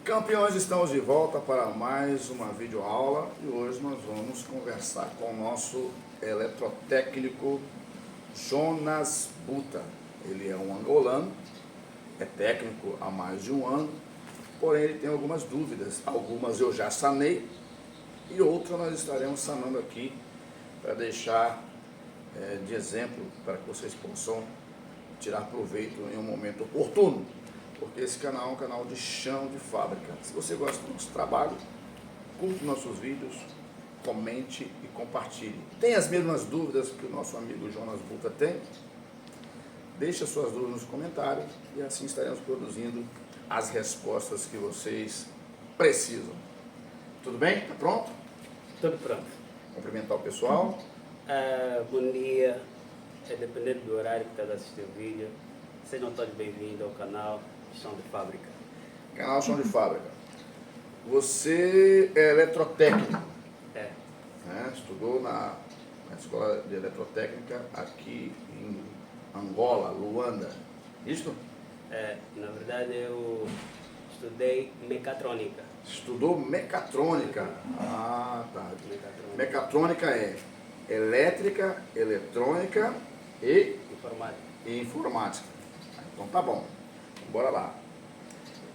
Campeões, estamos de volta para mais uma videoaula e hoje nós vamos conversar com o nosso eletrotécnico Jonas Buta. Ele é um angolano, é técnico há mais de um ano, porém ele tem algumas dúvidas, algumas eu já sanei e outras nós estaremos sanando aqui para deixar de exemplo para que vocês possam tirar proveito em um momento oportuno. Porque esse canal é um canal de chão de fábrica. Se você gosta do nosso trabalho, curta nossos vídeos, comente e compartilhe. Tem as mesmas dúvidas que o nosso amigo Jonas Buta tem? Deixe as suas dúvidas nos comentários e assim estaremos produzindo as respostas que vocês precisam. Tudo bem? Tá pronto? Tudo pronto. Cumprimentar o pessoal. Bom dia, dependendo do horário que está assistindo o vídeo, sejam todos bem-vindos ao canal Chão de Fábrica. Canal Chão de Fábrica. Você é eletrotécnico. É. Estudou na escola de eletrotécnica aqui em Angola, Luanda. Isso? Na verdade eu estudei mecatrônica. Estudou mecatrônica. Ah, tá. Mecatrônica. Mecatrônica é elétrica, eletrônica e Informática. Então tá bom. Bora lá.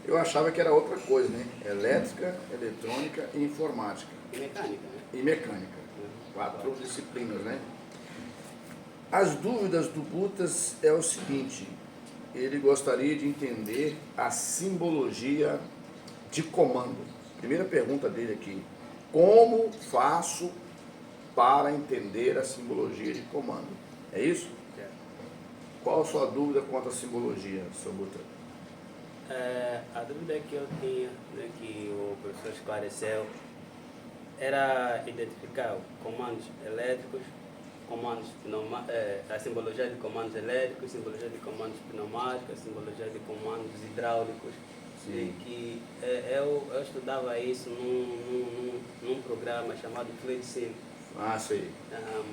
Eu achava que era outra coisa, né? Elétrica, eletrônica e informática. E mecânica, né? E mecânica. 4 disciplinas, né? As dúvidas do Butas é o seguinte: ele gostaria de entender a simbologia de comando. Primeira pergunta dele aqui: como faço para entender a simbologia de comando? É isso? É. Qual a sua dúvida quanto à simbologia, seu Buta? A dúvida que eu tinha, né, que o professor esclareceu, era identificar comandos elétricos, a simbologia de comandos elétricos, simbologia de comandos pneumáticos, simbologia de comandos hidráulicos. Sim. E que eu estudava isso num programa chamado FluidSim. Ah, sei.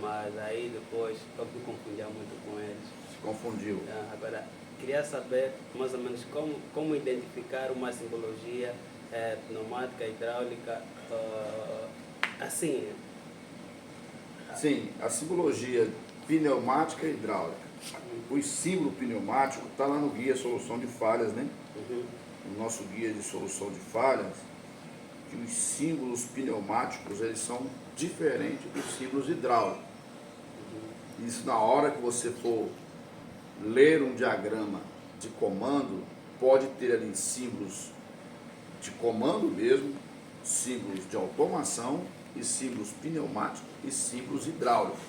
Mas aí depois eu me confundia muito com eles. Se confundiu. Agora, queria saber mais ou menos como identificar uma simbologia pneumática, hidráulica, assim. Sim, a simbologia pneumática e hidráulica. O símbolo pneumático está lá no guia Solução de Falhas, né? Uhum. No nosso guia de solução de falhas, que os símbolos pneumáticos eles são diferentes dos símbolos hidráulicos. Isso, na hora que você for ler um diagrama de comando, pode ter ali símbolos de comando mesmo, símbolos de automação e símbolos pneumáticos e símbolos hidráulicos.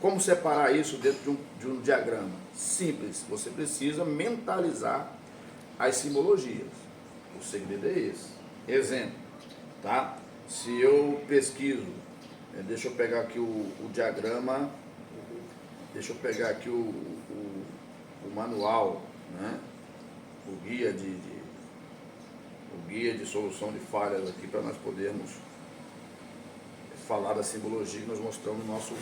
Como separar isso dentro de um diagrama? Simples, você precisa mentalizar as simbologias. O segredo é esse. Exemplo, tá? Se eu pesquiso, deixa eu pegar aqui o diagrama, deixa eu pegar aqui o manual, né? O guia de solução de falhas aqui para nós podermos falar da simbologia que nós mostramos no nosso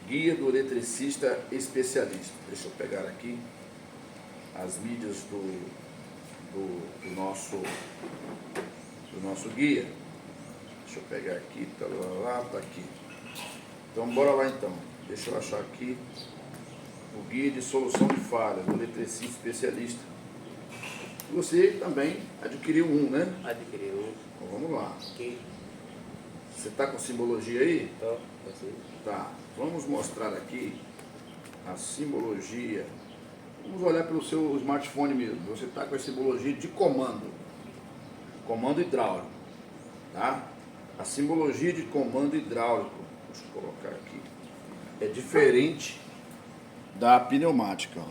guia do eletricista especialista. Deixa eu pegar aqui as mídias do nosso guia. Deixa eu pegar aqui, tá aqui. Então bora lá então. Deixa eu achar aqui o guia de solução de falhas do eletricista especialista. Você também adquiriu um, né? Adquiri um. Então vamos lá. Aqui. Você está com simbologia aí? Tô, assim. Tá. Vamos mostrar aqui a simbologia. Vamos olhar pelo seu smartphone mesmo. Você está com a simbologia de comando. Comando hidráulico. Tá? A simbologia de comando hidráulico, deixa eu colocar aqui, é diferente da pneumática.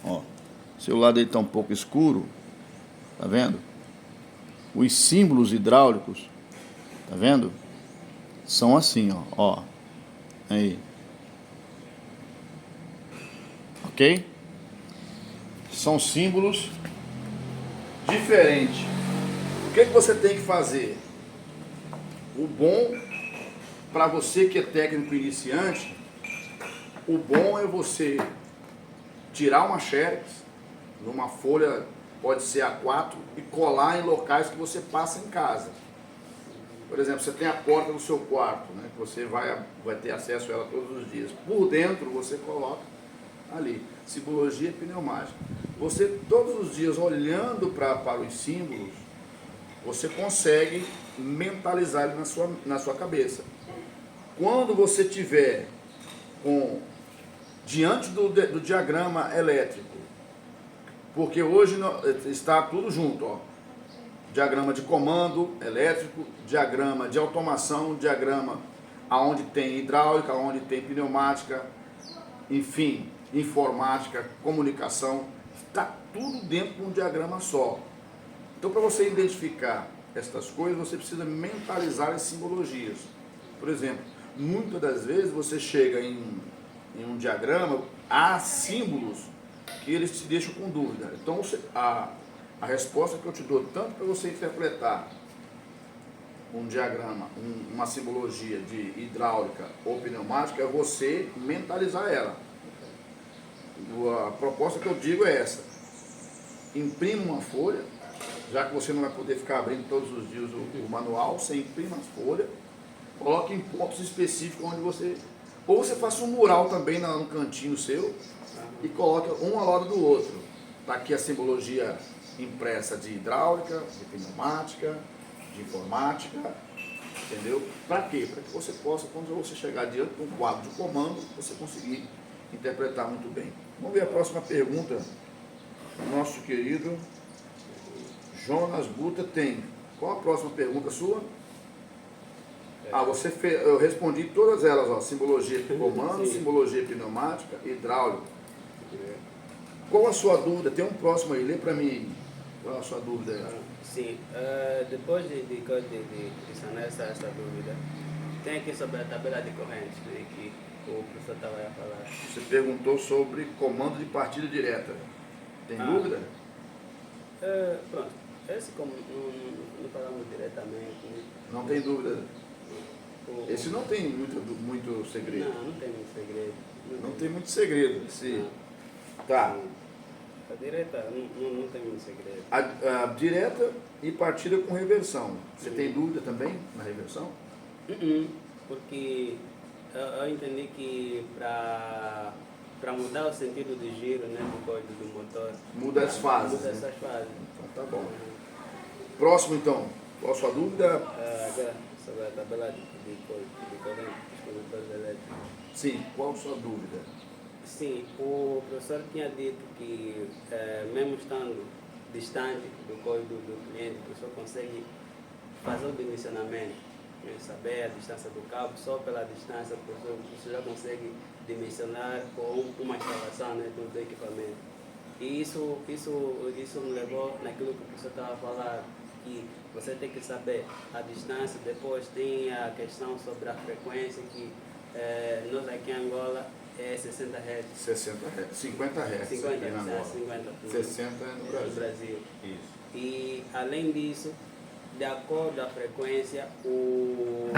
Ó, seu lado aí está um pouco escuro. Tá vendo? Os símbolos hidráulicos, tá vendo? São assim, ó. Aí. Ok? São símbolos diferentes. O que você tem que fazer? O bom, para você que é técnico iniciante, o bom é você tirar uma xerox numa folha pode ser A4 e colar em locais que você passa em casa. Por exemplo, você tem a porta do seu quarto, né, que você vai ter acesso a ela todos os dias. Por dentro você coloca ali, simbologia pneumática. Você todos os dias olhando para os símbolos, você consegue mentalizar ele na sua cabeça. Quando você tiver diante do diagrama elétrico, porque hoje está tudo junto, ó. Diagrama de comando elétrico, diagrama de automação, diagrama aonde tem hidráulica, onde tem pneumática, enfim, informática, comunicação, está tudo dentro de um diagrama só. Então, para você identificar estas coisas, você precisa mentalizar as simbologias. Por exemplo, muitas das vezes você chega em um diagrama, há símbolos que eles te deixam com dúvida. Então, a resposta que eu te dou, tanto para você interpretar um diagrama, uma simbologia de hidráulica ou pneumática, é você mentalizar ela. A proposta que eu digo é essa: imprima uma folha, já que você não vai poder ficar abrindo todos os dias o manual, você imprima a folha, coloque em pontos específicos onde você... Ou você faça um mural também no cantinho seu e coloque um ao lado do outro. Está aqui a simbologia impressa de hidráulica, de pneumática, de informática, entendeu? Para quê? Para que você possa, quando você chegar diante de um quadro de comando, você conseguir interpretar muito bem. Vamos ver a próxima pergunta. O nosso querido Jonas Buta tem. Qual a próxima pergunta sua? Você fez, eu respondi todas elas, ó. Simbologia de comando, simbologia pneumática, hidráulica. Qual a sua dúvida? Tem um próximo aí, lê para mim. Qual a sua dúvida? Sim, depois de sanar essa dúvida, tem aqui sobre a tabela de correntes, né, que o professor estava a falar. Você perguntou sobre comando de partida direta. Tem dúvida? Pronto, esse como não falamos diretamente. Né? Não tem dúvida. Esse não tem muito segredo. Não tem muito segredo. Não tem muito segredo. Esse... Tá. A direta não tem muito segredo. A direta e partida com reversão. Você tem dúvida também na reversão? Porque eu entendi que para mudar o sentido de giro, né, do código do motor... Muda as fases. Muda essas fases. Então tá bom. Próximo então. Qual a sua dúvida? Agora, sobre a tabela de corrente dos condutores elétricos. Sim, qual a sua dúvida? Sim, o professor tinha dito que mesmo estando distante do código do cliente, o professor consegue fazer o dimensionamento, né? Saber a distância do cabo, só pela distância o professor já consegue dimensionar com uma instalação, né, do equipamento. E isso me levou naquilo que o professor estava a falar, que você tem que saber a distância, depois tem a questão sobre a frequência, que nós aqui em Angola é 60 Hz. 60 Hz, 50 Hz. 50 aqui na Angola. 60 é no Brasil. Isso. E além disso, de acordo com a frequência, o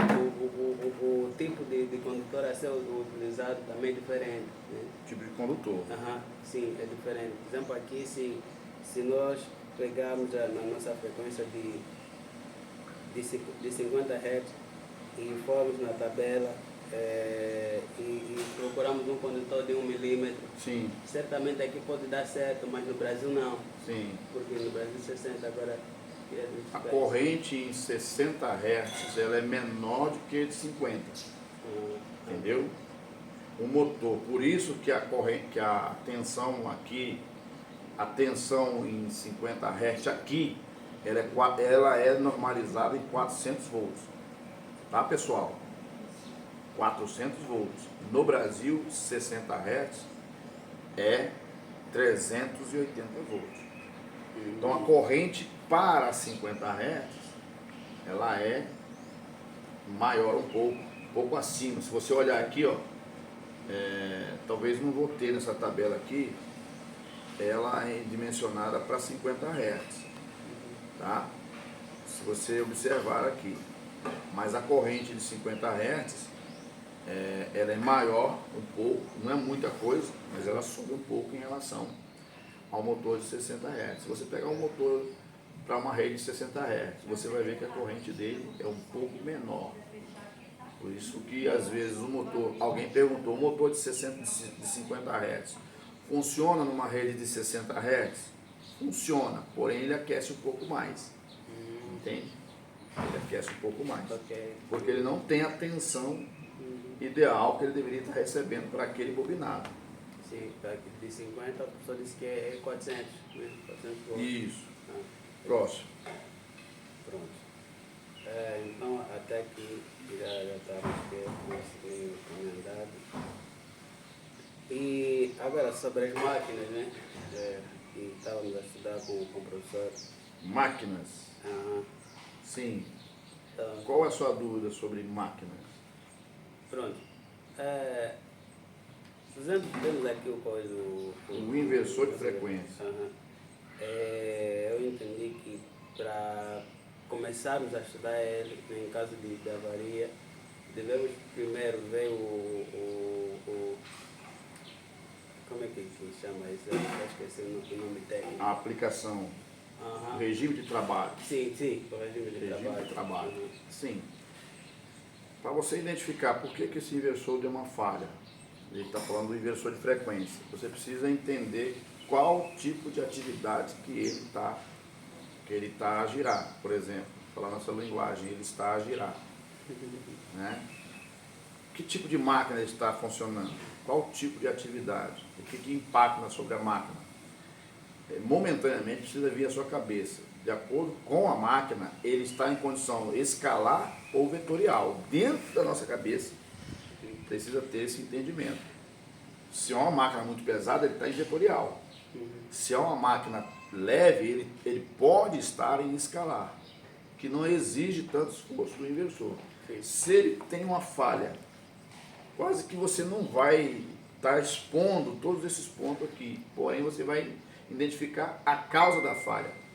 tipo de condutor a ser utilizado também é diferente. Né? Tipo de condutor. Sim, é diferente. Por exemplo, aqui se nós pegarmos na nossa frequência de 50 Hz e formos na tabela e procuramos um condutor de 1 milímetro, sim, certamente aqui pode dar certo, mas no Brasil não. Sim. Porque no Brasil 60 agora... A corrente em 60 Hz ela é menor do que de 50. Entendeu? O motor, por isso que a corrente, que a tensão aqui, a tensão em 50 Hz aqui, ela é normalizada em 400 volts. Tá, pessoal? 400 volts. No Brasil, 60 Hz é 380 volts. Então a corrente para 50 Hz, ela é maior um pouco acima. Se você olhar aqui, ó, talvez não vou ter nessa tabela aqui, ela é dimensionada para 50 Hz, tá? Se você observar aqui, mas a corrente de 50 Hz, ela é maior um pouco, não é muita coisa, mas ela sobe um pouco em relação ao motor de 60 Hz. Se você pegar um motor para uma rede de 60 Hz, você vai ver que a corrente dele é um pouco menor. Por isso que às vezes o motor, alguém perguntou, o motor de 50 Hz funciona numa rede de 60 Hz? Funciona, porém ele aquece um pouco mais. Entende? Ele aquece um pouco mais. Porque ele não tem a tensão ideal que ele deveria estar recebendo para aquele bobinado. Sim, de 50 a pessoa disse que é 400, né? 400 volts. Isso. Ah, Próximo. pronto. Então, até aqui já estamos com o nosso caminho. E agora, sobre as máquinas, né? Que estávamos a estudar com o professor. Máquinas. Sim. Então, Qual é a sua dúvida sobre máquinas? pronto. Temos aqui O inversor de frequência. Eu entendi que para começarmos a estudar ele, em caso de avaria, devemos primeiro ver como é que chama isso? Eu esqueci o nome técnico. A aplicação, o regime de trabalho. Sim, o regime de trabalho. Sim. Para você identificar por que esse inversor deu uma falha, ele está falando do inversor de frequência, você precisa entender qual tipo de atividade que ele está a girar. Por exemplo, falar nossa linguagem, ele está a girar. Né? Que tipo de máquina ele está funcionando? Qual tipo de atividade? O que impacta sobre a máquina? Momentaneamente precisa vir à sua cabeça. De acordo com a máquina, ele está em condição escalar ou vetorial. Dentro da nossa cabeça, precisa ter esse entendimento. Se é uma máquina muito pesada, ele está em vetorial. Se é uma máquina leve, ele pode estar em escalar, que não exige tanto esforço do inversor. Se ele tem uma falha, quase que você não vai estar expondo todos esses pontos aqui, porém você vai identificar a causa da falha.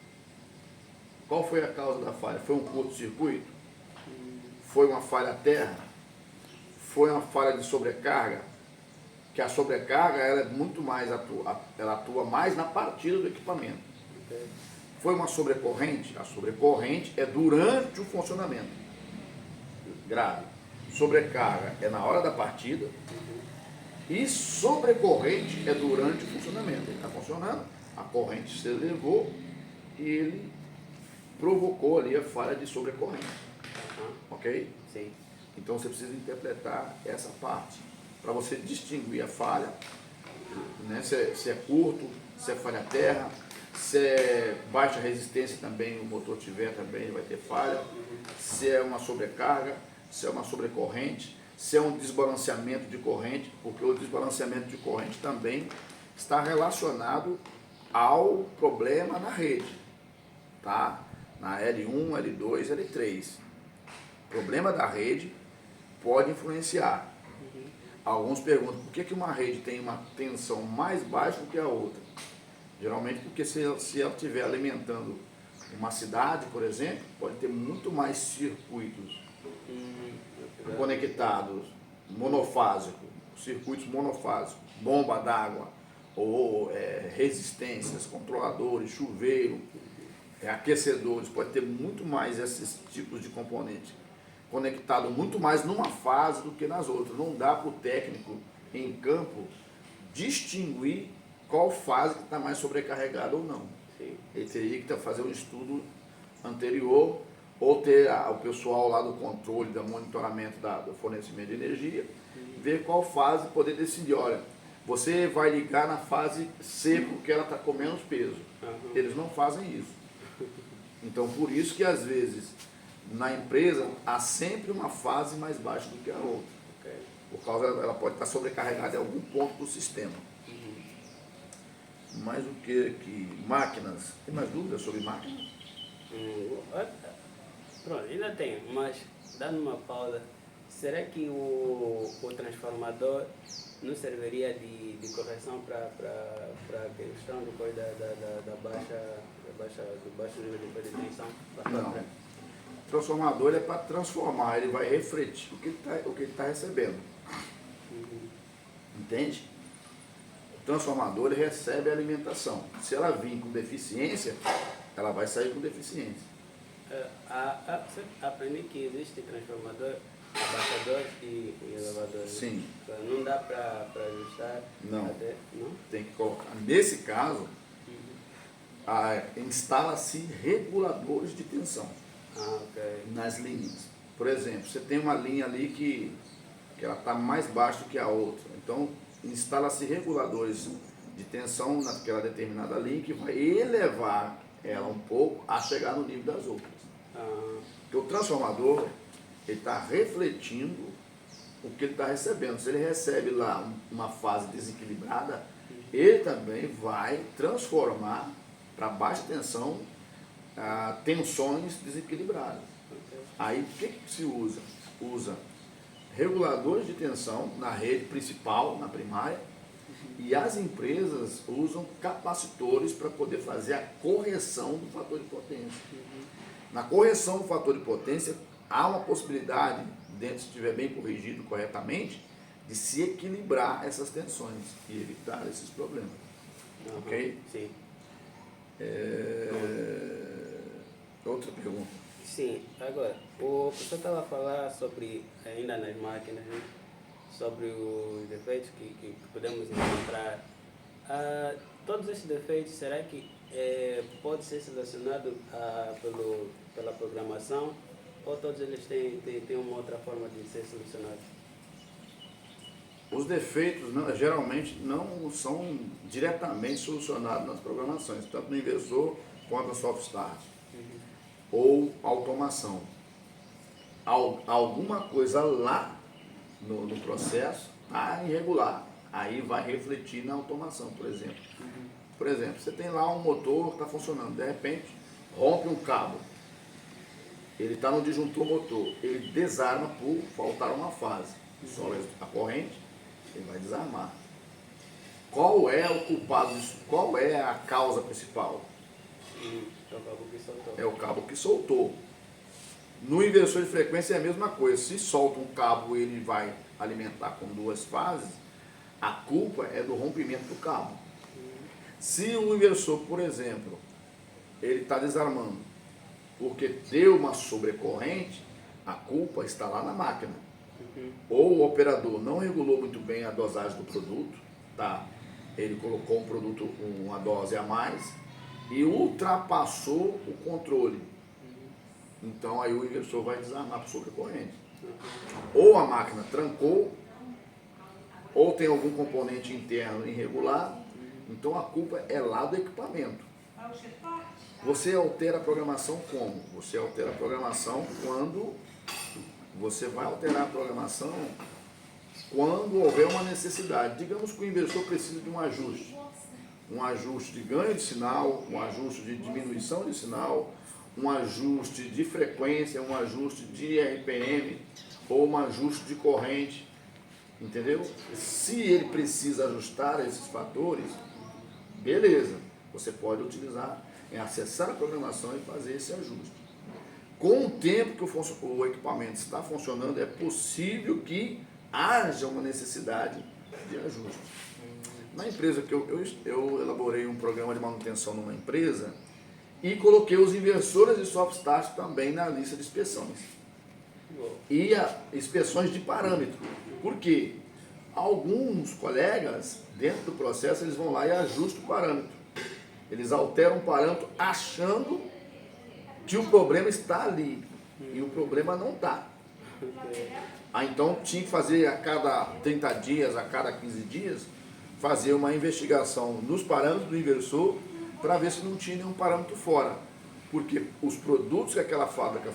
Qual foi a causa da falha? Foi um curto-circuito? Foi uma falha terra? Foi uma falha de sobrecarga? Que a sobrecarga ela é muito mais ela atua mais na partida do equipamento. Foi uma sobrecorrente? A sobrecorrente é durante o funcionamento. Grave. Sobrecarga é na hora da partida. E sobrecorrente é durante o funcionamento. Ele está funcionando, a corrente se elevou e ele provocou ali a falha de sobrecorrente. Ok? Sim. Então você precisa interpretar essa parte para você distinguir a falha, né? Se é curto, se é falha terra, se é baixa resistência também, o motor tiver também vai ter falha, se é uma sobrecarga, se é uma sobrecorrente, se é um desbalanceamento de corrente, porque o desbalanceamento de corrente também está relacionado ao problema na rede, tá? Na L1, L2, L3. O problema da rede pode influenciar. Alguns perguntam por que uma rede tem uma tensão mais baixa do que a outra. Geralmente porque se ela estiver alimentando uma cidade, por exemplo, pode ter muito mais circuitos conectados, monofásicos, circuitos monofásicos, bomba d'água, ou resistências, controladores, chuveiro, aquecedores, pode ter muito mais esses tipos de componentes conectado muito mais numa fase do que nas outras. Não dá para o técnico em campo distinguir qual fase que está mais sobrecarregada ou não. Sim. Ele teria que fazer um estudo anterior ou ter o pessoal lá do controle, do monitoramento do fornecimento de energia, ver qual fase poder decidir, olha, você vai ligar na fase C porque ela está com menos peso. Eles não fazem isso. Então, por isso que às vezes na empresa há sempre uma fase mais baixa do que a outra. Por causa, ela pode estar sobrecarregada em algum ponto do sistema. Mais o que máquinas? Tem mais dúvidas sobre máquinas? Pronto, ainda tem, mas dando uma pausa, será que o transformador não serviria de correção para a questão do baixo nível de tensão? Não. O transformador é para transformar, ele vai refletir o que ele está recebendo. Entende? O transformador ele recebe a alimentação. Se ela vir com deficiência, ela vai sair com deficiência. Você aprendi que existe transformador, abaixador e elevador. Sim. Né? Não dá para ajustar? Não. Até, não? Tem que colocar. Nesse caso, instala-se reguladores de tensão Ok. nas linhas. Por exemplo, você tem uma linha ali que ela está mais baixa que a outra. Então, instala-se reguladores de tensão naquela determinada linha que vai elevar ela um pouco a chegar no nível das outras. Porque o transformador ele está refletindo o que ele está recebendo. Se ele recebe lá uma fase desequilibrada, ele também vai transformar para baixa tensão tensões desequilibradas. Aí o que se usa? Usa reguladores de tensão na rede principal, na primária, e as empresas usam capacitores para poder fazer a correção do fator de potência. Na correção do fator de potência, há uma possibilidade, dentro se estiver bem corrigido corretamente, de se equilibrar essas tensões e evitar esses problemas. Ok? Sim. Outra pergunta. Sim, agora, o professor estava a falar sobre, ainda nas máquinas, né? Sobre os defeitos que podemos encontrar. Todos esses defeitos, será que pode ser selecionado pela programação ou todos eles têm uma outra forma de ser solucionados? Os defeitos geralmente não são diretamente solucionados nas programações, tanto no inversor quanto no soft start. Ou automação. Alguma coisa lá no processo está irregular. Aí vai refletir na automação, por exemplo. Por exemplo, você tem lá um motor que está funcionando, de repente rompe um cabo. Ele está no disjuntor motor, ele desarma por faltar uma fase. Sobe a corrente, ele vai desarmar. Qual é o culpado disso? Qual é a causa principal? É o cabo que soltou. É o cabo que soltou. No inversor de frequência é a mesma coisa. Se solta um cabo, ele vai alimentar com duas fases, a culpa é do rompimento do cabo. Se o inversor, por exemplo, ele está desarmando porque deu uma sobrecorrente, a culpa está lá na máquina. Ou o operador não regulou muito bem a dosagem do produto, tá? Ele colocou um produto com uma dose a mais e ultrapassou o controle. Então aí o inversor vai desarmar por sobrecorrente. Ou a máquina trancou, ou tem algum componente interno irregular, então a culpa é lá do equipamento. Você altera a programação como? Você altera a programação quando você vai alterar a programação quando houver uma necessidade. Digamos que o inversor precisa de um ajuste de ganho de sinal, um ajuste de diminuição de sinal, um ajuste de frequência, um ajuste de RPM ou um ajuste de corrente, entendeu? Se ele precisa ajustar esses fatores, beleza, você pode utilizar, acessar a programação e fazer esse ajuste. Com o tempo que o equipamento está funcionando, é possível que haja uma necessidade de ajuste. Na empresa que eu elaborei um programa de manutenção numa empresa e coloquei os inversores de soft start também na lista de inspeções. E inspeções de parâmetro. Por quê? Alguns colegas, dentro do processo, eles vão lá e ajustam o parâmetro. Eles alteram o parâmetro achando que o problema está ali. E o problema não está. Então tinha que fazer a cada 30 dias, a cada 15 dias, fazer uma investigação nos parâmetros do inversor para ver se não tinha nenhum parâmetro fora. Porque os produtos que aquela fábrica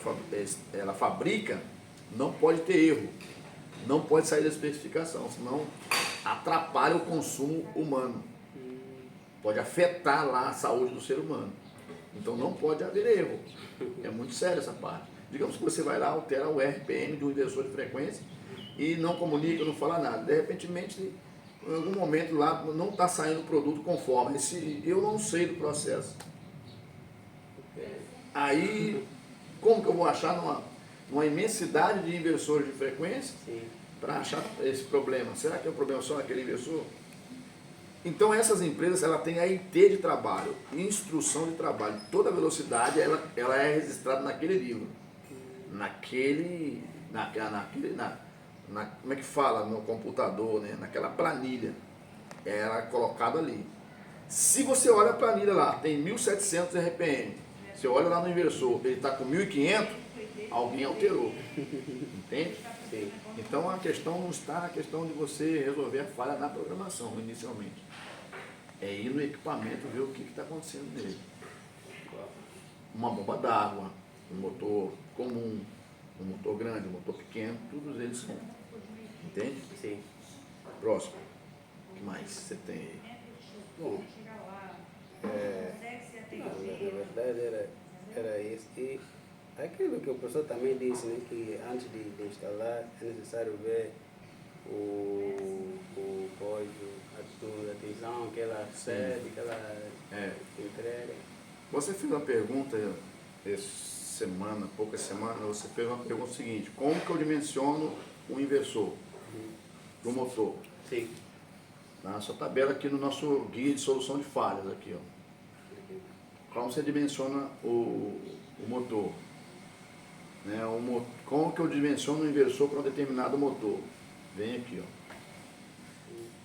ela fabrica não pode ter erro. Não pode sair da especificação, senão atrapalha o consumo humano. Pode afetar lá a saúde do ser humano. Então não pode haver erro. É muito sério essa parte. Digamos que você vai lá, altera o RPM de um inversor de frequência e não comunica, não fala nada. De repente, em algum momento lá, não está saindo o produto conforme. Eu não sei do processo. Aí, como que eu vou achar numa imensidade de inversores de frequência para achar esse problema? Será que é um problema só naquele inversor? Então essas empresas, ela tem a IT de trabalho, instrução de trabalho, toda a velocidade ela é registrada naquele livro, como é que fala no computador, né? Naquela planilha, ela é colocada ali. Se você olha a planilha lá, tem 1.700 RPM, você olha lá no inversor, ele está com 1.500, alguém alterou, entende? Sim. Então a questão não está na questão de você resolver a falha na programação, inicialmente. É ir no equipamento ver o que está acontecendo nele. Uma bomba d'água, um motor comum, um motor grande, um motor pequeno, todos eles são. Entende? Sim. Próximo. O que mais você tem aí? Bom, na verdade era isso. E aquilo que o professor também disse, né, que antes de instalar é necessário ver o código, a atenção que ela cede, que ela entrega. Você fez uma pergunta essa semana, poucas semanas, você fez uma pergunta seguinte: como que eu dimensiono um inversor do motor? Sim. Na sua tabela aqui no nosso guia de solução de falhas aqui, ó. Como você dimensiona o motor? Né? Como que eu dimensiono o inversor para um determinado motor? Vem aqui, ó.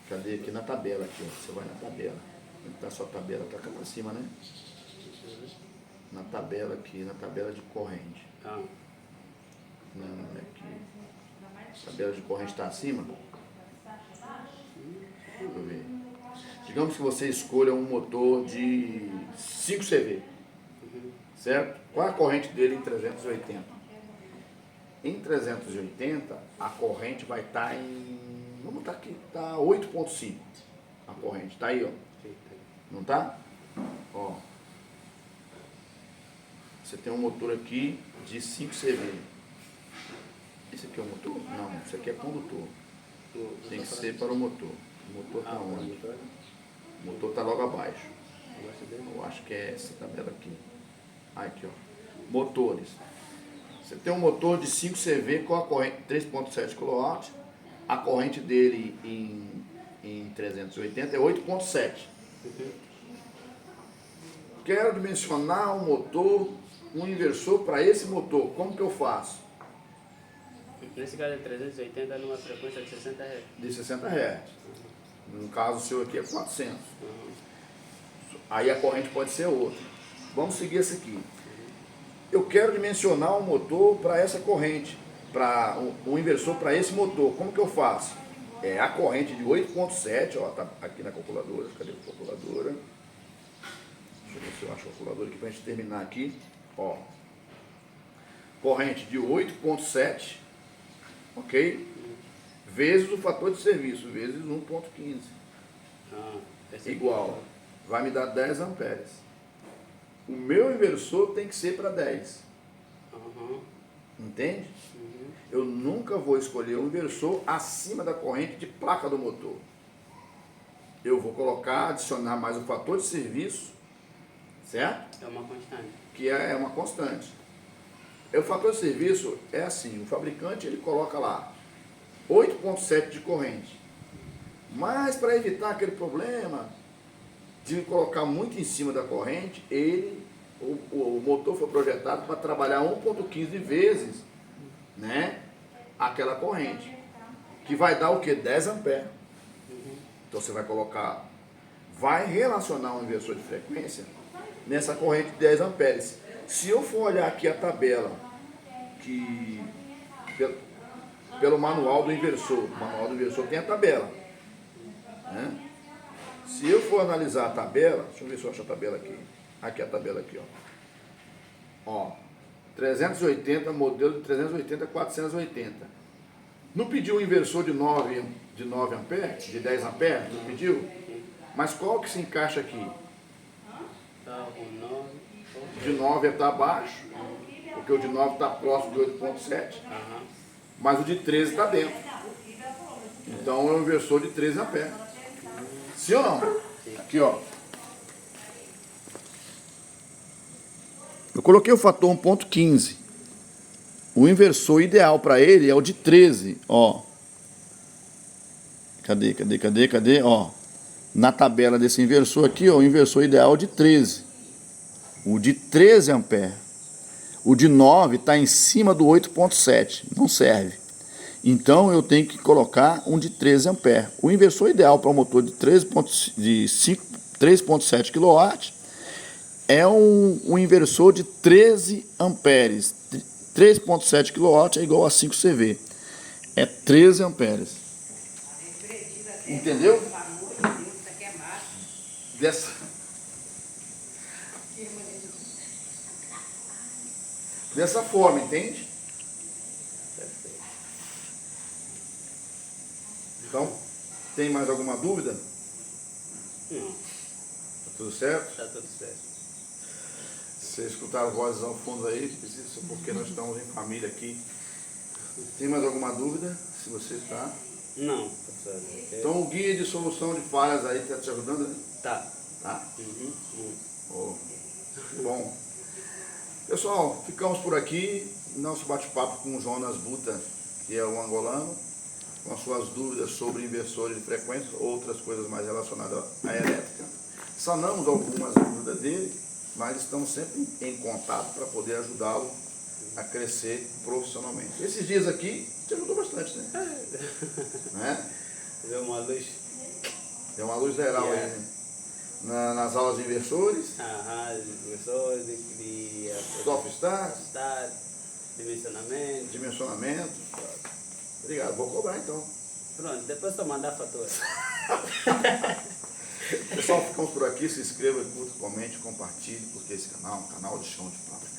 Cadê? Aqui na tabela, aqui, ó. Você vai na tabela. Onde está a sua tabela? Está cá para cima, né? Na tabela aqui, na tabela de corrente. Não, aqui. A tabela de corrente está acima? Deixa eu ver. Digamos que você escolha um motor de 5 CV, certo? Qual a corrente dele em 380? Em 380, a corrente vai estar vamos botar aqui, está 8.5. A corrente, está aí, ó. Não está? Ó. Você tem um motor aqui de 5 CV. Esse aqui é o motor? Não, isso aqui é condutor. Tem que ser para o motor. O motor está onde? O motor está logo abaixo. Eu acho que é essa tabela aqui. Aqui, ó. Motores. Você tem um motor de 5 CV com a corrente 3.7 kW. A corrente dele em 380 é 8.7. Quero dimensionar um motor, um inversor para esse motor. Como que eu faço? Nesse caso é 380 numa frequência de 60 Hz. De 60 Hz. No caso o seu aqui é 400. Aí a corrente pode ser outra. Vamos seguir essa aqui. Eu quero dimensionar um motor para essa corrente, para um inversor para esse motor. Como que eu faço? É a corrente de 8.7, ó, tá aqui na calculadora. Cadê a calculadora? Deixa eu ver se eu acho a calculadora aqui para a gente terminar aqui. Ó. Corrente de 8.7, ok? Vezes o fator de serviço, vezes 1.15. Igual. Vai me dar 10 amperes. O meu inversor tem que ser para 10. Entende? Eu nunca vou escolher um inversor acima da corrente de placa do motor. Eu vou colocar, adicionar mais o fator de serviço, certo? É uma constante. Que é uma constante. O fator de serviço é assim, o fabricante ele coloca lá 8.7 de corrente. Mas para evitar aquele problema de colocar muito em cima da corrente, o motor foi projetado para trabalhar 1.15 vezes, né, aquela corrente, que vai dar o que? 10 amperes. Então você vai colocar, vai relacionar um inversor de frequência nessa corrente de 10 amperes. Se eu for olhar aqui a tabela, que pelo manual do inversor, o manual do inversor tem a tabela, né? Se eu for analisar a tabela, deixa eu ver se eu acho a tabela aqui. Aqui a tabela aqui, ó. 380, modelo de 380 a 480. Não pediu um inversor de 9 amperes, de 10 amperes? Não pediu? Mas qual que se encaixa aqui? De 9 está abaixo, porque o de 9 está próximo de 8.7, mas o de 13 está dentro. Então é um inversor de 13 amperes. Sim ou não? Aqui, ó. Eu coloquei o fator 1.15. O inversor ideal para ele é o de 13, ó. Cadê? Ó. na tabela desse inversor aqui, ó, o inversor ideal é de 13. O de 13 amperes. O de 9 está em cima do 8.7, não serve. Então eu tenho que colocar um de 13 amperes. O inversor ideal para o motor de 3.7 kW é um inversor de 13 amperes. 3.7 kW é igual a 5 CV. É 13 amperes. Entendeu? Dessa forma, entende? Então, tem mais alguma dúvida? Não, Tá tudo certo? está tudo certo. Vocês escutaram vozes ao fundo aí, isso porque nós estamos em família aqui. Tem mais alguma dúvida? Se você está. Não, professor. Então o guia de solução de falhas aí está te ajudando, né? Tá. Tá? Uhum. Oh, bom. Pessoal, ficamos por aqui. Nosso bate-papo com o Jonas Buta, que é um angolano, com as suas dúvidas sobre inversores de frequência, outras coisas mais relacionadas à elétrica. Sanamos algumas dúvidas dele, mas estamos sempre em contato para poder ajudá-lo a crescer profissionalmente. Esses dias aqui te ajudou bastante, né? Né? Deu uma luz. Deu uma luz geral aí, né? Nas aulas de inversores, Inversores, de stop start, dimensionamento. dimensionamento. Obrigado, vou cobrar então. Pronto, depois eu mandar a fatura. Pessoal, ficamos por aqui. Se inscreva, curta, comente, compartilhe, porque esse canal é um canal de chão de fábrica.